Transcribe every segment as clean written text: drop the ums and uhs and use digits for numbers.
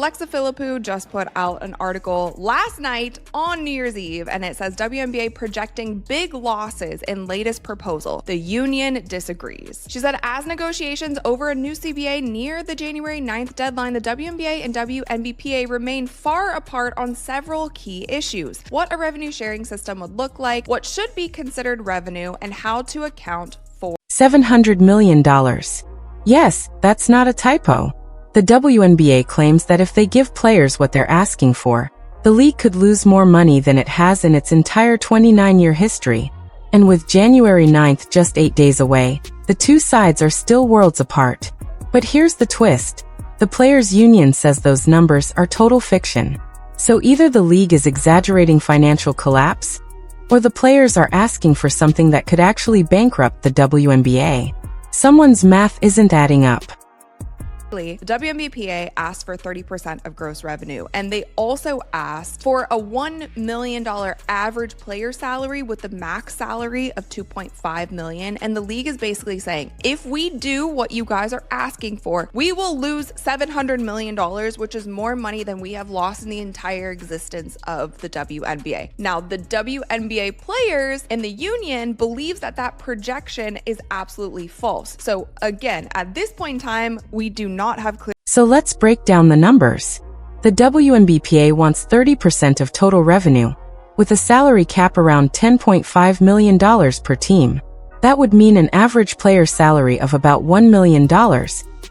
Alexa Philippou just put out an article last night on New Year's Eve, and it says WNBA projecting big losses in latest proposal. The union disagrees. She said, as negotiations over a new CBA near the January 9th deadline, the WNBA and WNBPA remain far apart on several key issues. What a revenue sharing system would look like, what should be considered revenue, and how to account for $700 million. Yes, that's not a typo. The WNBA claims that if they give players what they're asking for, the league could lose more money than it has in its entire 29-year history. And with January 9th just 8 days away, the two sides are still worlds apart. But here's the twist. The players' union says those numbers are total fiction. So either the league is exaggerating financial collapse, or the players are asking for something that could actually bankrupt the WNBA. Someone's math isn't adding up. The WNBPA asked for 30% of gross revenue, and they also asked for a $1 million average player salary with the max salary of $2.5 million. And the league is basically saying, if we do what you guys are asking for, we will lose $700 million, which is more money than we have lost in the entire existence of the WNBA. Now, the WNBA players and the union believes that that projection is absolutely false. So again, at this point in time, we do not have clear. So let's break down the numbers. The WNBPA wants 30% of total revenue, with a salary cap around $10.5 million per team. That would mean an average player salary of about $1 million,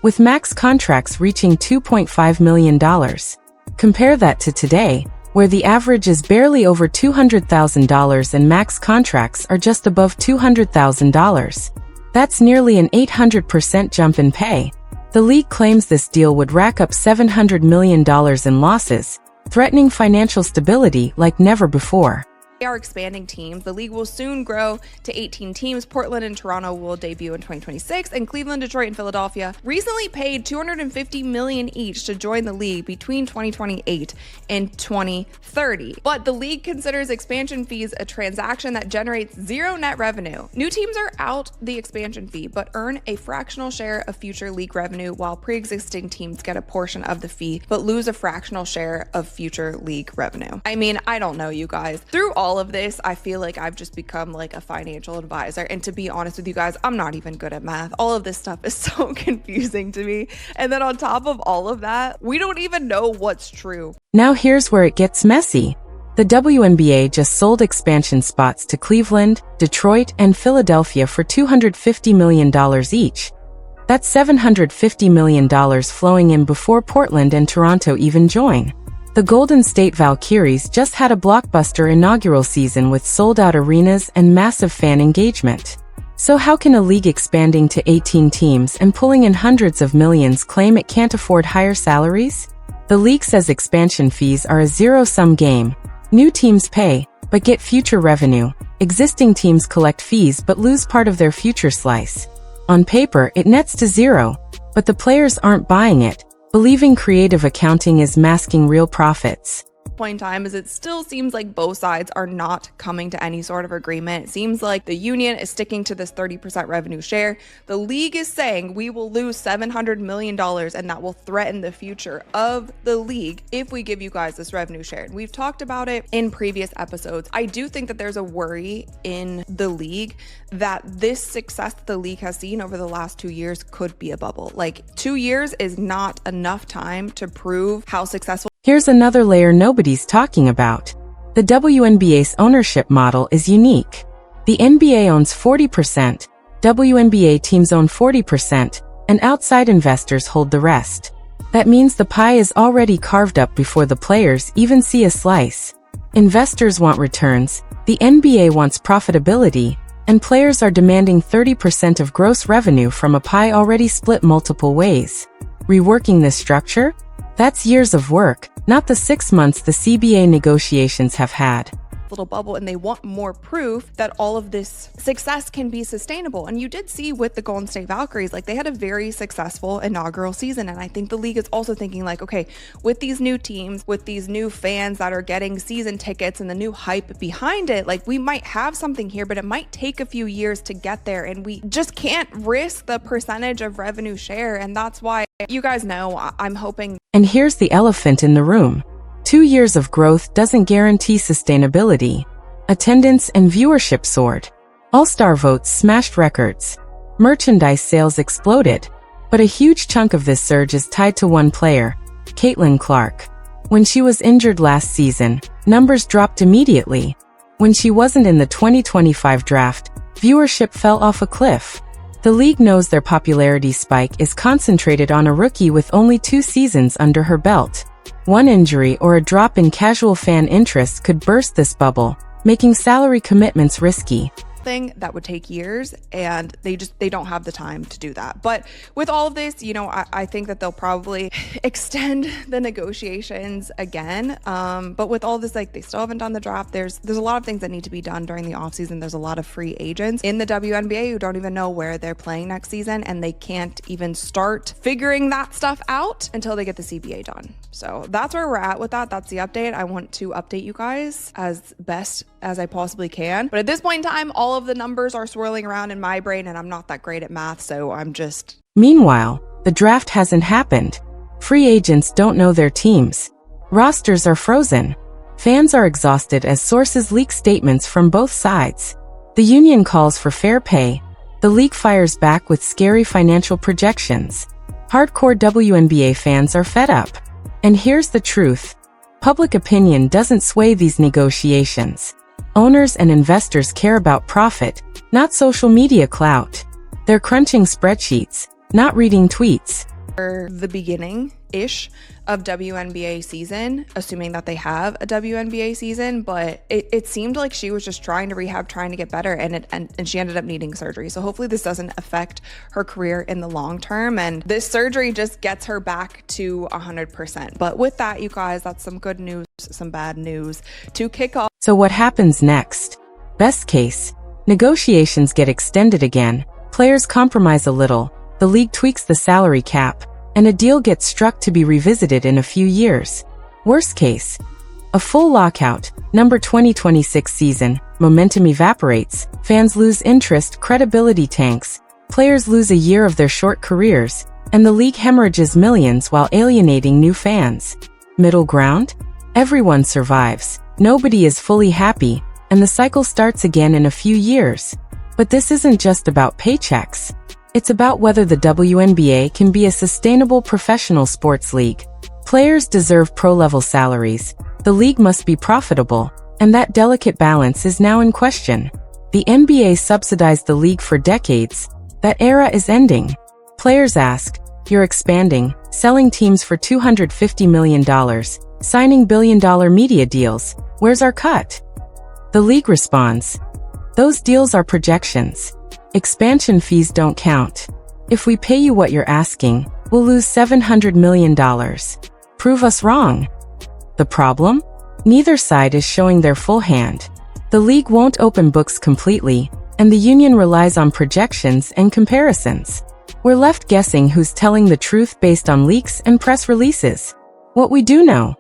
with max contracts reaching $2.5 million. Compare that to today, where the average is barely over $200,000 and max contracts are just above $200,000. That's nearly an 800% jump in pay. The league claims this deal would rack up $700 million in losses, threatening financial stability like never before. They are expanding teams. The league will soon grow to 18 teams. Portland and Toronto will debut in 2026, and Cleveland, Detroit, and Philadelphia recently paid $250 million each to join the league between 2028 and 2030. But the league considers expansion fees a transaction that generates zero net revenue. New teams are out the expansion fee, but earn a fractional share of future league revenue, while pre-existing teams get a portion of the fee, but lose a fractional share of future league revenue. I mean, I don't know, you guys. Through all of this, I feel like I've just become like a financial advisor, and to be honest with you guys, I'm not even good at math. All of this stuff is so confusing to me, and then on top of all of that, we don't even know what's true. Now here's where it gets messy. The WNBA just sold expansion spots to Cleveland, Detroit, and Philadelphia for $250 million each. That's $750 million flowing in before Portland and Toronto even join. The Golden State Valkyries just had a blockbuster inaugural season with sold-out arenas and massive fan engagement. So how can a league expanding to 18 teams and pulling in hundreds of millions claim it can't afford higher salaries? The league says expansion fees are a zero-sum game. New teams pay, but get future revenue. Existing teams collect fees but lose part of their future slice. On paper, it nets to zero, but the players aren't buying it, believing creative accounting is masking real profits. Point in time is it still seems like both sides are not coming to any sort of agreement. It seems like the union is sticking to this 30% revenue share. The league is saying we will lose $700 million, and that will threaten the future of the league if we give you guys this revenue share. And we've talked about it in previous episodes. I do think that there's a worry in the league that this success that the league has seen over the last 2 years could be a bubble. Like, 2 years is not enough time to prove how successful. Here's another layer nobody's talking about. The WNBA's ownership model is unique. The NBA owns 40%, WNBA teams own 40%, and outside investors hold the rest. That means the pie is already carved up before the players even see a slice. Investors want returns, the NBA wants profitability, and players are demanding 30% of gross revenue from a pie already split multiple ways. Reworking this structure? That's years of work, not the 6 months the CBA negotiations have had. little bubble, and they want more proof that all of this success can be sustainable. And you did see with the Golden State Valkyries, like they had a very successful inaugural season. And I think the league is also thinking like, okay, with these new teams, with these new fans that are getting season tickets and the new hype behind it, like we might have something here, but it might take a few years to get there. And we just can't risk the percentage of revenue share. And that's why, you guys know, I'm hoping. And here's the elephant in the room. 2 years of growth doesn't guarantee sustainability. Attendance and viewership soared. All-star votes smashed records. Merchandise sales exploded. But a huge chunk of this surge is tied to one player, Caitlyn Clark. When she was injured last season, numbers dropped immediately. When she wasn't in the 2025 draft, viewership fell off a cliff. The league knows their popularity spike is concentrated on a rookie with only 2 seasons under her belt. One injury or a drop in casual fan interest could burst this bubble, making salary commitments risky. Thing that would take years, and they don't have the time to do that. But with all of this, you know, I think that they'll probably extend the negotiations again. But with all this, like they still haven't done the draft. There's a lot of things that need to be done during the offseason. There's a lot of free agents in the WNBA who don't even know where they're playing next season, and they can't even start figuring that stuff out until they get the CBA done. So that's where we're at with that. That's the update. I want to update you guys as best as I possibly can. But at this point in time, all of the numbers are swirling around in my brain, and I'm not that great at math, so I'm just... Meanwhile, the draft hasn't happened. Free agents don't know their teams. Rosters are frozen. Fans are exhausted as sources leak statements from both sides. The union calls for fair pay. The league fires back with scary financial projections. Hardcore WNBA fans are fed up. And here's the truth. Public opinion doesn't sway these negotiations. Owners and investors care about profit, not social media clout. They're crunching spreadsheets, not reading tweets. The beginning-ish of WNBA season, assuming that they have a WNBA season, but it seemed like she was just trying to rehab, trying to get better, and she ended up needing surgery. So hopefully this doesn't affect her career in the long term, and this surgery just gets her back to 100%. But with that, you guys, that's some good news, some bad news to kick off. So what happens next? Best case, negotiations get extended again, players compromise a little, the league tweaks the salary cap, and a deal gets struck to be revisited in a few years. Worst case, a full lockout, number 2026 season, momentum evaporates, fans lose interest, credibility tanks, players lose a year of their short careers, and the league hemorrhages millions while alienating new fans. Middle ground? Everyone survives, nobody is fully happy, and the cycle starts again in a few years. But this isn't just about paychecks. It's about whether the WNBA can be a sustainable professional sports league. Players deserve pro-level salaries, the league must be profitable, and that delicate balance is now in question. The NBA subsidized the league for decades. That era is ending. Players ask, you're expanding, selling teams for $250 million, signing billion-dollar media deals, where's our cut? The league responds, those deals are projections. Expansion fees don't count. If we pay you what you're asking, we'll lose $700 million. Prove us wrong. The problem? Neither side is showing their full hand. The league won't open books completely, and the union relies on projections and comparisons. We're left guessing who's telling the truth based on leaks and press releases. What we do know,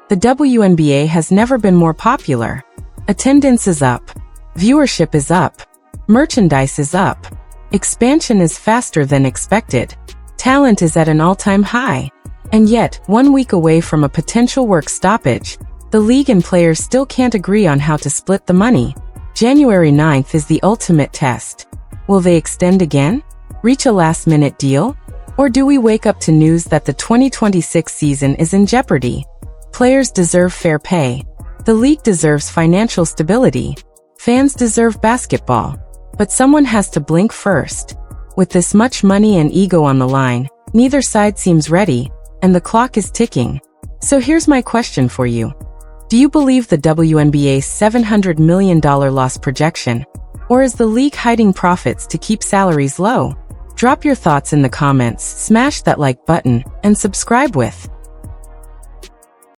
the WNBA has never been more popular. Attendance is up. Viewership is up. Merchandise is up. Expansion is faster than expected. Talent is at an all-time high. And yet, 1 week away from a potential work stoppage, the league and players still can't agree on how to split the money. January 9th is the ultimate test. Will they extend again? Reach a last-minute deal? Or do we wake up to news that the 2026 season is in jeopardy? Players deserve fair pay. The league deserves financial stability. Fans deserve basketball. But someone has to blink first. With this much money and ego on the line, neither side seems ready, and the clock is ticking. So here's my question for you. Do you believe the WNBA's $700 million loss projection? Or is the league hiding profits to keep salaries low? Drop your thoughts in the comments, smash that like button, and subscribe with